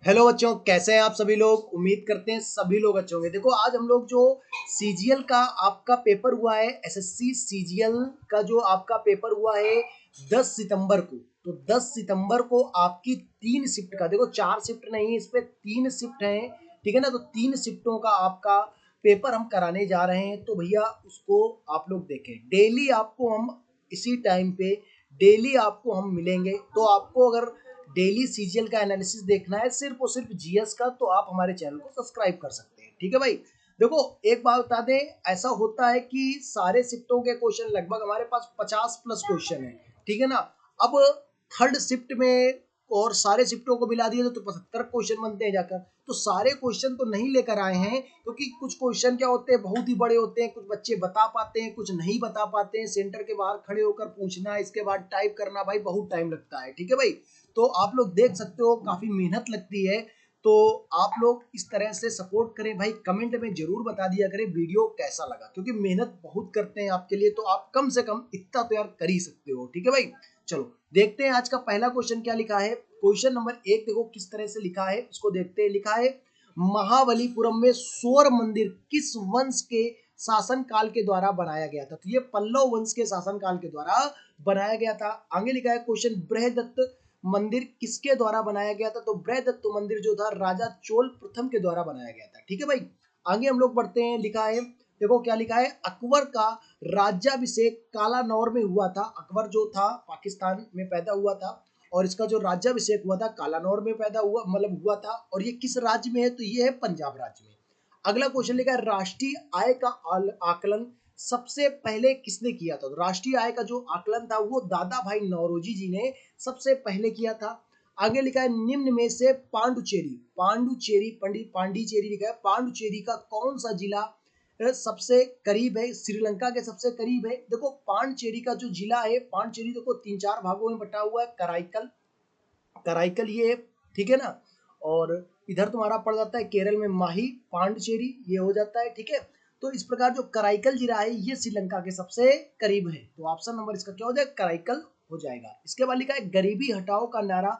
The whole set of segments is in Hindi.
हेलो बच्चों, कैसे हैं आप सभी लोग। उम्मीद करते हैं सभी लोग अच्छे होंगे। देखो आज हम लोग जो सीजीएल का आपका पेपर हुआ है, एसएससी सीजीएल का जो आपका पेपर हुआ है 10 सितंबर को, तो 10 सितंबर को आपकी 3 शिफ्ट का, देखो 4 शिफ्ट नहीं, इस पे 3 शिफ्ट है, ठीक है ना। तो 3 शिफ्टों का आपका पेपर हम कराने जा रहे हैं। तो भैया उसको आप लोग देखें, डेली आपको हम इसी टाइम पे डेली आपको हम मिलेंगे। तो आपको अगर डेली सीजीएल का एनालिसिस देखना है सिर्फ और सिर्फ जीएस का, तो आप हमारे चैनल को सब्सक्राइब कर सकते हैं, ठीक है भाई। देखो एक बात बता दें, ऐसा होता है कि सारे शिफ्टों के क्वेश्चन लगभग हमारे पास 50 प्लस क्वेश्चन है, ठीक है ना। अब थर्ड शिफ्ट में और सारे शिफ्टों को मिला दिए तो 75 क्वेश्चन बनते हैं जाकर। तो सारे क्वेश्चन तो नहीं लेकर आए हैं, क्योंकि कुछ क्वेश्चन क्या होते हैं, बहुत ही बड़े होते हैं, कुछ बच्चे बता पाते हैं, कुछ नहीं बता पाते हैं। सेंटर के बाहर खड़े होकर पूछना, इसके बाद टाइप करना, भाई बहुत टाइम लगता है, ठीक है भाई। तो आप लोग देख सकते हो काफी मेहनत लगती है। तो आप लोग इस तरह से सपोर्ट करें भाई, कमेंट में जरूर बता दिया करें वीडियो कैसा लगा, क्योंकि मेहनत बहुत करते हैं आपके लिए, तो आप कम से कम इतना तो यार कर ही सकते हो, ठीक है भाई। चलो देखते हैं आज का पहला क्वेश्चन क्या लिखा है। क्वेश्चन नंबर 1 देखो किस तरह से लिखा है, इसको देखते हैं। लिखा है महाबलीपुरम में सौर मंदिर किस वंश के शासन काल के द्वारा बनाया गया था। तो ये पल्लव वंश के शासन काल के द्वारा बनाया गया था। आगे लिखा है क्वेश्चन, बृहदत्त मंदिर किसके द्वारा बनाया गया था। तो बृहदत्त मंदिर जो था राजा चोल प्रथम के द्वारा बनाया गया था, ठीक है भाई। आगे हम लोग बढ़ते हैं। लिखा है, देखो क्या लिखा है, अकबर का राज्याभिषेक कालानौर में हुआ था। अकबर जो था पाकिस्तान में पैदा हुआ था, और इसका जो राज्याभिषेक हुआ था कालानौर में पैदा हुआ, मतलब हुआ था। और ये किस राज्य में है, तो ये है पंजाब राज्य में। अगला क्वेश्चन लिखा है, राष्ट्रीय आय का आकलन सबसे पहले किसने किया था। तो राष्ट्रीय आय का जो आकलन था वो दादा भाई नौरोजी जी ने सबसे पहले किया था। आगे लिखा है, निम्न में से पांडुचेरी पांडुचेरी पंडित पांडिचेरी लिखा है, पांडुचेरी का कौन सा जिला सबसे करीब है, श्रीलंका के सबसे करीब है। देखो पांडुचेरी का जो जिला है, पांडुचेरी देखो 3-4 भागों में बटा हुआ है। कराईकल, कराईकल ये, ठीक है ना। और इधर तुम्हारा पड़ जाता है केरल में माही, पांडुचेरी ये हो जाता है, ठीक है। तो इस प्रकार जो कराईकल जिला है ये श्रीलंका के सबसे करीब है। तो ऑप्शन नंबर इसका क्या हो जाएगा, कराईकल हो जाएगा। इसके बाद लिखा है, गरीबी हटाओ का नारा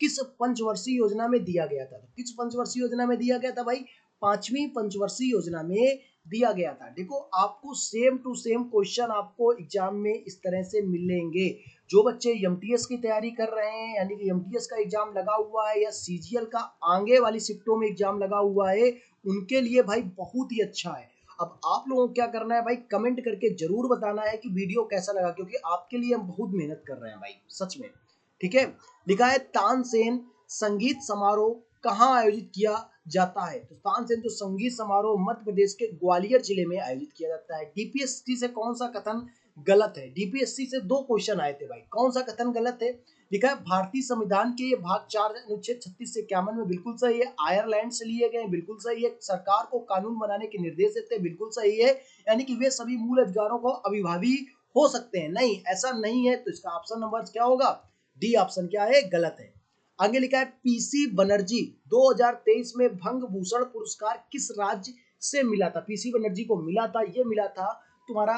किस पंचवर्षीय योजना में दिया गया था। तो किस पंचवर्षीय योजना में दिया गया था भाई, 5वीं पंचवर्षीय योजना में दिया गया था। देखो आपको सेम टू सेम क्वेश्चन आपको एग्जाम में इस तरह से मिलेंगे। जो बच्चे एमटीएस की तैयारी कर रहे हैं, यानी कि एमटीएस का एग्जाम लगा हुआ है, या सीजीएल का आगे वाली शिफ्टों में एग्जाम लगा हुआ है, उनके लिए भाई बहुत ही अच्छा है। अब आप लोगों को क्या करना है भाई, कमेंट करके जरूर बताना है कि वीडियो कैसा लगा, क्योंकि आपके लिए हम बहुत मेहनत कर रहे हैं भाई, सच में, ठीक है। लिखा है, तानसेन संगीत समारोह कहाँ आयोजित किया जाता है। तो तानसेन जो संगीत समारोह मध्य प्रदेश के ग्वालियर जिले में आयोजित किया जाता है। डीपीएससी से कौन सा कथन गलत है। डीपीएससी से 2 क्वेश्चन आए थे भाई, कौन सा कथन गलत है। लिखा है, भारतीय संविधान के ये भाग 4 अनुच्छेद 36 से 51 में बिल्कुल सही है। आयरलैंड से लिए गए, बिल्कुल सही है। सरकार को कानून बनाने के निर्देश देते हैं, बिल्कुल सही है। यानी कि वे सभी मूल अधिकारों को अभिभावी हो सकते हैं, नहीं ऐसा नहीं है। तो इसका ऑप्शन नंबर क्या होगा, डी ऑप्शन क्या है, गलत है। आगे लिखा है, पीसी बनर्जी 2023 में भंग भूषण पुरस्कार किस राज्य से मिला था। पीसी बनर्जी को मिला था, ये मिला था तुम्हारा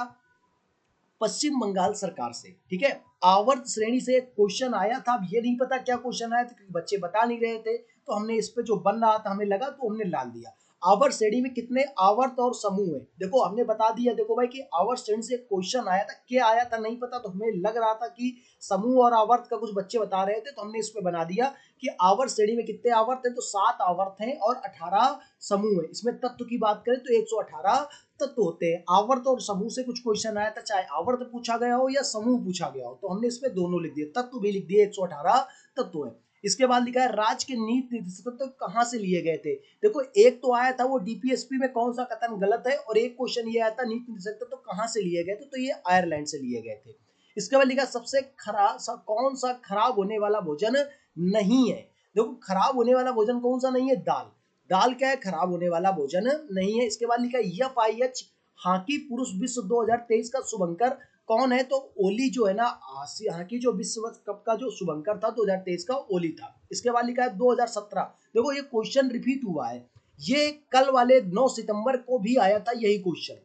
पश्चिम बंगाल सरकार से, ठीक है। आवर्त श्रेणी से क्वेश्चन आया था, अब ये नहीं पता क्या क्वेश्चन आया था क्योंकि बच्चे बता नहीं रहे थे, तो हमने इस पे जो बन रहा था हमें लगा तो हमने डाल दिया। आवर्त श्रेणी में कितने आवर्त और समूह है, देखो हमने बता दिया। देखो भाई कि आवर्त श्रेणी से क्वेश्चन आया था, क्या आया था नहीं पता, तो हमें लग रहा था कि समूह और आवर्त का कुछ बच्चे बता रहे थे, तो हमने इस पे बना दिया कि आवर्त श्रेणी में कितने आवर्त हैं, तो 7 आवर्त हैं और 18 समूह है। इसमें तत्व की बात करें तो 118 तत्व होते हैं। आवर्त और समूह से कुछ क्वेश्चन आया था, चाहे आवर्त पूछा गया हो या समूह पूछा गया हो, तो हमने इसमें दोनों लिख दिए, तत्व भी लिख दिए, 118 तत्व है। इसके बाद लिखा है, राज्य के नीति निर्देशक तत्व कहां से लिए गए थे। देखो एक तो आया था वो डीपीएसपी में कौन सा कथन गलत है, और एक क्वेश्चन ये आया था नीति निर्देशक तत्व कहां से लिए गए थे, तो ये आयरलैंड से लिए गए थे। इसके बाद लिखा, सबसे खराब कौन सा खराब होने वाला भोजन नहीं है। देखो खराब होने वाला भोजन कौन सा नहीं है, दाल। दाल क्या है, खराब होने वाला भोजन नहीं है। इसके बाद लिखा एफआईएच हॉकी पुरुष विश्व 2023 का शुभंकर कौन है, तो ओली जो है ना, हॉकी जो विश्व कप का जो शुभंकर था 2023 का, ओली था। इसके बाद लिखा है 2017, देखो ये क्वेश्चन रिपीट हुआ है, ये कल वाले 9 सितंबर को भी आया था यही क्वेश्चन,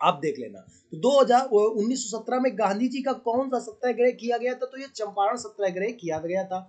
आप देख लेना। तो 1917 में गांधी जी का कौन सा सत्याग्रह किया गया था, तो ये चंपारण सत्याग्रह किया गया था,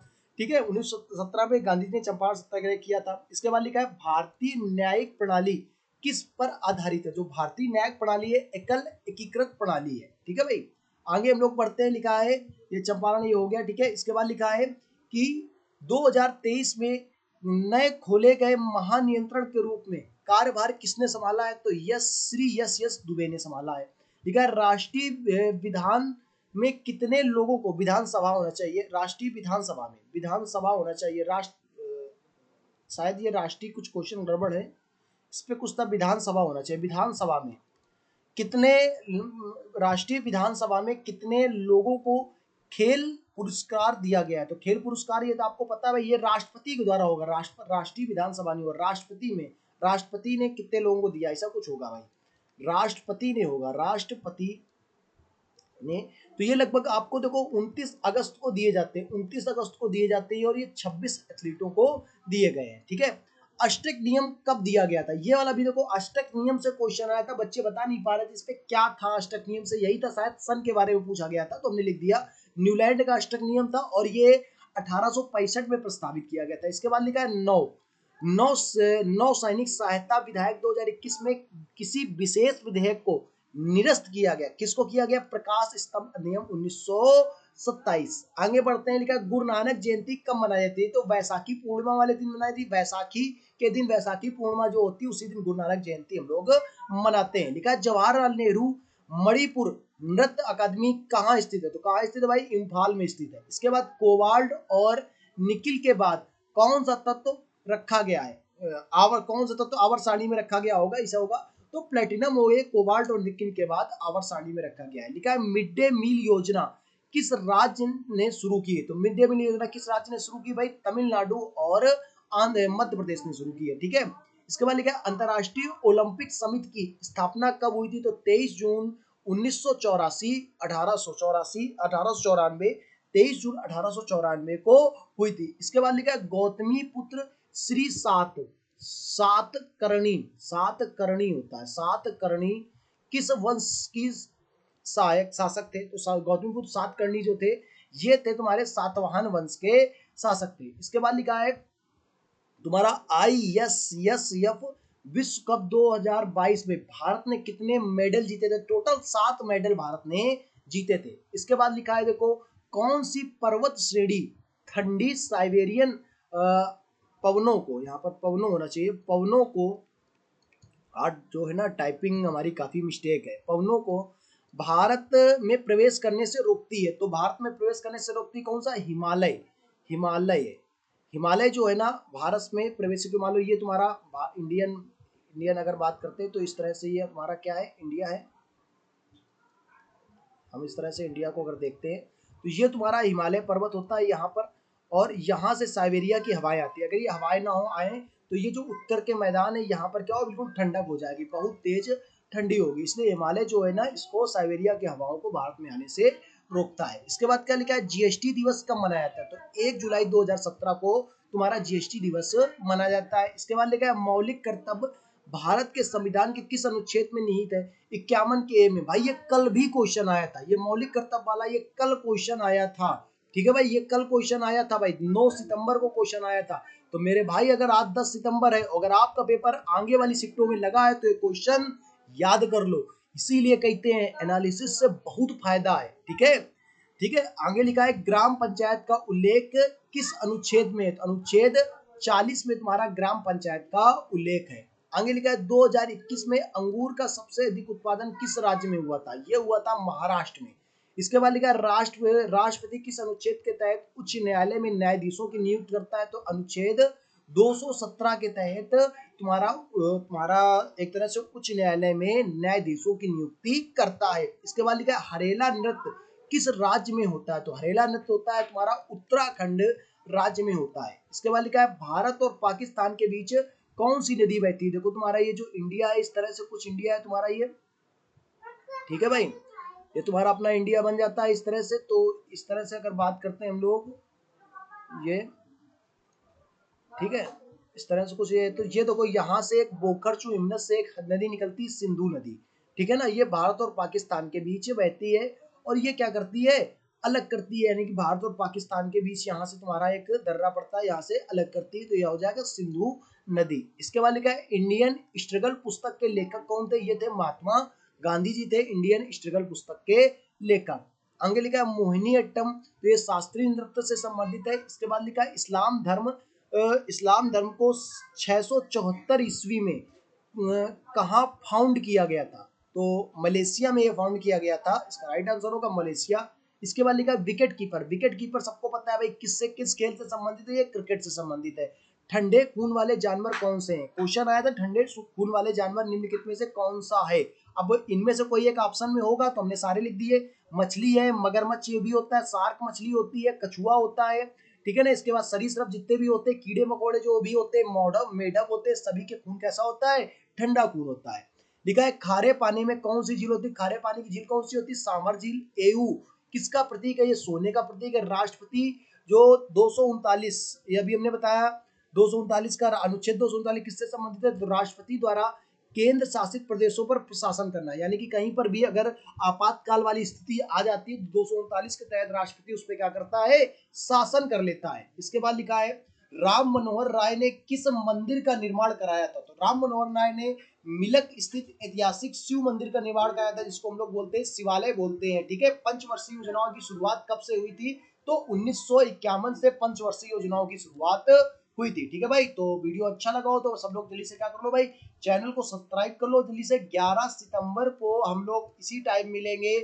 ठीक है। 1917 में गांधी जी ने चंपारण सत्याग्रह किया था। इसके बाद लिखा है भारतीय न्यायिक प्रणाली किस पर आधारित है। जो भारतीय न्यायिक प्रणाली है एकल एकीकृत प्रणाली है। ठीक है भाई। आगे हम लोग पढ़ते हैं, लिखा है ये चंपारण ये हो गया। ठीक है। इसके बाद लिखा है कि 2023 में नए खोले गए महानियंत्रण के रूप में कार्यभार किसने संभाला है। तो यस दुबे ने संभाला है। लिखा है राष्ट्रीय विधान में कितने लोगों को विधानसभा होना चाहिए। राष्ट्रीय विधानसभा में विधानसभा होना चाहिए। शायद ये राष्ट्रीय कुछ क्वेश्चन गड़बड़ है, इस पे कुछ था। विधानसभा होना चाहिए। विधानसभा में कितने, राष्ट्रीय विधानसभा में कितने लोगों को खेल पुरस्कार दिया गया है। तो खेल पुरस्कार ये तो आपको पता है भाई, ये राष्ट्रपति के द्वारा होगा। राष्ट्रीय विधानसभा नहीं होगा, राष्ट्रपति में। राष्ट्रपति ने कितने लोगों को दिया, ऐसा कुछ होगा भाई। राष्ट्रपति ने होगा, राष्ट्रपति ने। तो ये लगभग आपको देखो 29 अगस्त को दिए जाते हैं, 29 अगस्त को दिए जाते हैं और ये 26 एथलीटों को दिए गए हैं। ठीक है। अष्टक नियम कब दिया गया था। ये वाला भी देखो अष्टक नियम से क्वेश्चन आया था, बच्चे बता नहीं पा रहे थे इस पे क्या था। अष्टक नियम से यही था, शायद सन के बारे में पूछा गया था तो हमने लिख दिया न्यूलैंड का अष्टक नियम था और ये 1865 में प्रस्तावित किया गया था। इसके बाद लिखा है नौ सैनिक सहायता विधेयक 2021 में किसी विशेष विधेयक को निरस्त किया गया। किसको किया गया। प्रकाश स्तंभ अधिनियम 1927। आगे बढ़ते हैं, लिखा गुरु नानक जयंती कब मनाई जाती है। तो वैसाखी पूर्णिमा वाले दिन मनाई थी। वैसाखी के दिन, वैसाखी पूर्णिमा जो होती है उसी दिन गुरु नानक जयंती हम लोग मनाते हैं। लिखा जवाहरलाल नेहरू मणिपुर नृत्य अकादमी कहाँ स्थित है। तो कहाँ स्थित है भाई, इम्फाल में स्थित है। इसके बाद कोबाल्ट और निकिल के बाद कौन सा तत्व रखा गया है। आवर, कौन सा तत्व आवर सारणी में रखा गया होगा, ऐसा होगा तो प्लेटिनम हो गए। कोबाल्ट और निकिल के बाद आवर सारणी में रखा गया है। लिखा है मिड डे मील योजना किस राज्य ने शुरू की है। तो मिड डे मील योजना किस राज्य ने शुरू की भाई, तमिलनाडु और मध्य प्रदेश ने शुरू की है। ठीक है। इसके बाद लिखा है अंतरराष्ट्रीय ओलंपिक समिति की स्थापना कब हुई थी। तो 23 जून 1984, 1894, 23 जून 1894 को हुई थी। इसके बाद लिखा है गौतमी पुत्र श्री सातकर्णी होता है। सातकर्णी किस वंश की सहायक शासक थे। तो गौतमीपुत्र सातकर्णी जो थे ये थे तुम्हारे सातवाहन वंश के शासक थे। इसके बाद लिखा है तुम्हारा ISSF विश्व कप 2022 में भारत ने कितने मेडल जीते थे। टोटल 7 मेडल भारत ने जीते थे। इसके बाद लिखा है देखो कौन सी पर्वत श्रेणी ठंडी साइबेरियन पवनों को, यहाँ पर पवनों होना चाहिए, पवनों को, आज जो है ना टाइपिंग हमारी काफी मिस्टेक है, पवनों को भारत में प्रवेश करने से रोकती है। तो भारत में प्रवेश करने से रोकती कौन सा, हिमालय जो है ना भारत में प्रवेश के। मान लो ये तुम्हारा इंडियन अगर बात करते हैं तो इस तरह से ये हमारा क्या है, इंडिया है। हम इस तरह से इंडिया को अगर देखते हैं तो ये तुम्हारा हिमालय पर्वत होता है यहाँ पर, और यहाँ से साइबेरिया की हवाएं आती है। अगर ये हवाएं ना हो आए तो ये जो उत्तर के मैदान है यहाँ पर क्या हो, बिल्कुल ठंडक हो जाएगी, बहुत तेज ठंडी होगी। इसलिए हिमालय जो है ना इसको साइबेरिया की हवाओं को भारत में आने से रोकता है। इसके बाद क्या लिखा है GST दिवस कब मनाया जाता है। तो 1 जुलाई 2017 को तुम्हारा GST दिवस मनाया जाता है। इसके बाद लिखा है मौलिक कर्तव्य भारत के संविधान के किस अनुच्छेद में निहित है। 51 के A में। भाई ये कल भी क्वेश्चन आया था, ये मौलिक कर्तव्य वाला ये कल क्वेश्चन आया था। ठीक है भाई, ये कल क्वेश्चन आया था भाई, 9 सितंबर को क्वेश्चन आया था। तो मेरे भाई अगर आज 10 सितंबर है, अगर आपका पेपर आगे वाली शिफ्टों में लगा है तो ये क्वेश्चन याद कर लो। इसीलिए कहते हैं एनालिसिस से बहुत फायदा है। ठीक है। ठीक है। आगे लिखा है ग्राम पंचायत का उल्लेख किस अनुच्छेद में है। तो अनुच्छेद 40 में तुम्हारा ग्राम पंचायत का उल्लेख है। आगे लिखा है 2021 में अंगूर का सबसे अधिक उत्पादन किस राज्य में हुआ था। यह हुआ था महाराष्ट्र में। इसके बाद लिखा है राष्ट्रपति किस अनुच्छेद के तहत उच्च न्यायालय में न्यायाधीशों की नियुक्ति करता है। तो अनुच्छेद 217 के तहत तुम्हारा एक तरह से उच्च न्यायालय में न्यायाधीशों की नियुक्ति करता है। इसके बाद लिखा है हरेला नृत्य किस राज्य में होता है। तो हरेला नृत्य होता है तुम्हारा उत्तराखंड राज्य में होता है। इसके बाद लिखा है भारत और पाकिस्तान के बीच कौन सी नदी बहती है। देखो तुम्हारा ये जो इंडिया है इस तरह से कुछ इंडिया है तुम्हारा ये। ठीक है भाई, ये तुम्हारा अपना इंडिया बन जाता है इस तरह से। तो इस तरह से अगर बात करते हैं हम लोग ये, ठीक है, इस तरह से कुछ ये। तो ये देखो यहाँ से एक बोखरचू हिमनद से एक नदी निकलती है, सिंधु नदी। ठीक है ना, ये भारत और पाकिस्तान के बीच बहती है और ये क्या करती है, अलग करती है, यानी कि भारत और पाकिस्तान के बीच यहाँ से तुम्हारा एक दर्रा पड़ता है, यहाँ से अलग करती है, तो यह हो जाएगा सिंधु नदी। इसके बाद लिखा है इंडियन स्ट्रगल पुस्तक के लेखक कौन थे? ये थे महात्मा गांधी जी थे इंडियन स्ट्रगल पुस्तक के लेखक। आगे लिखा है मोहिनी अट्टम, तो ये शास्त्रीय नृत्य से संबंधित है। इसके बाद लिखा है इस्लाम धर्म को 674 ईस्वी में कहाँ फाउंड किया गया था? तो मलेशिया में ये फाउंड किया गया था, इसका राइट आंसर होगा मलेशिया। इसके बाद लिखा है विकेट कीपर। विकेट कीपर सबको पता है भाई किससे, किस खेल से संबंधित है? ये क्रिकेट से संबंधित है। ठंडे खून वाले जानवर कौन से हैं? क्वेश्चन आया था ठंडे खून वाले जानवर निम्नलिखित में से कौन सा है? अब इनमें से कोई एक ऑप्शन में होगा, तो हमने सारे लिख दिए। मछली है, मगरमच्छ ये भी होता है, शार्क मछली होती है, कछुआ होता है, ठीक है ना। इसके बाद सरीसृप जितने भी होते हैं, कीड़े मकोड़े जो भी होते हैं, मेढक होते हैं, सभी के खून कैसा होता है? ठंडा खून होता है। लिखा है खारे पानी में कौन सी झील होती है? खारे पानी की झील कौन सी होती है? सांभर झील। एयू किसका प्रतीक है? ये सोने का प्रतीक है। राष्ट्रपति जो 239, ये अभी हमने बताया 239 का अनुच्छेद 239 किससे संबंधित है? तो राष्ट्रपति द्वारा केंद्र शासित प्रदेशों पर प्रशासन करना, यानी कि कहीं पर भी अगर आपातकाल वाली स्थिति आ जाती है, 239 के तहत राष्ट्रपति उस पर क्या करता है? शासन कर लेता है। इसके बाद लिखा है राम मनोहर राय ने किस मंदिर का निर्माण कराया था? तो राम मनोहर राय ने मिलक स्थित ऐतिहासिक शिव मंदिर का निर्माण कराया था, जिसको हम लोग बोलते हैं शिवालय बोलते हैं, ठीक है। पंचवर्षीय योजनाओं की शुरुआत कब से हुई थी? तो 1951 से पंचवर्षीय योजनाओं की शुरुआत हुई थी, ठीक है भाई। तो वीडियो अच्छा लगा हो तो सब लोग जल्दी से क्या कर लो भाई, चैनल को सब्सक्राइब कर लो जल्दी से। 11 सितंबर को हम लोग इसी टाइम मिलेंगे।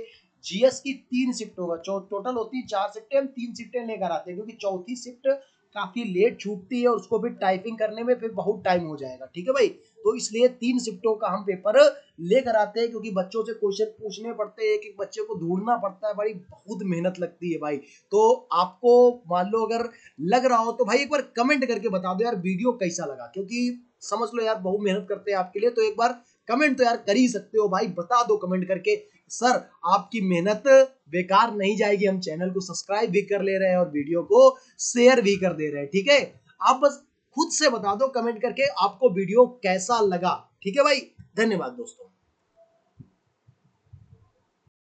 जीएस की 3 शिफ्ट होगा, टोटल होती है 4 शिफ्टें, हम 3 शिफ्टें लेकर आते हैं, क्योंकि चौथी शिफ्ट काफी लेट छूटती है और उसको भी टाइपिंग करने में फिर बहुत टाइम हो जाएगा, ठीक है भाई। तो इसलिए 3 शिफ्टों का हम पेपर लेकर आते हैं, क्योंकि बच्चों से क्वेश्चन पूछने पड़ते हैं, एक एक बच्चे को ढूंढना पड़ता है, बड़ी बहुत मेहनत लगती है भाई। तो आपको मान लो अगर लग रहा हो तो भाई एक बार कमेंट करके बता दो यार वीडियो कैसा लगा, क्योंकि समझ लो यार बहुत मेहनत करते हैं आपके लिए, तो एक बार कमेंट तो यार कर ही सकते हो भाई, बता दो कमेंट करके। सर आपकी मेहनत बेकार नहीं जाएगी, हम चैनल को सब्सक्राइब भी कर ले रहे हैं और वीडियो को शेयर भी कर दे रहे हैं, ठीक है। आप बस खुद से बता दो कमेंट करके आपको वीडियो कैसा लगा, ठीक है भाई। धन्यवाद दोस्तों।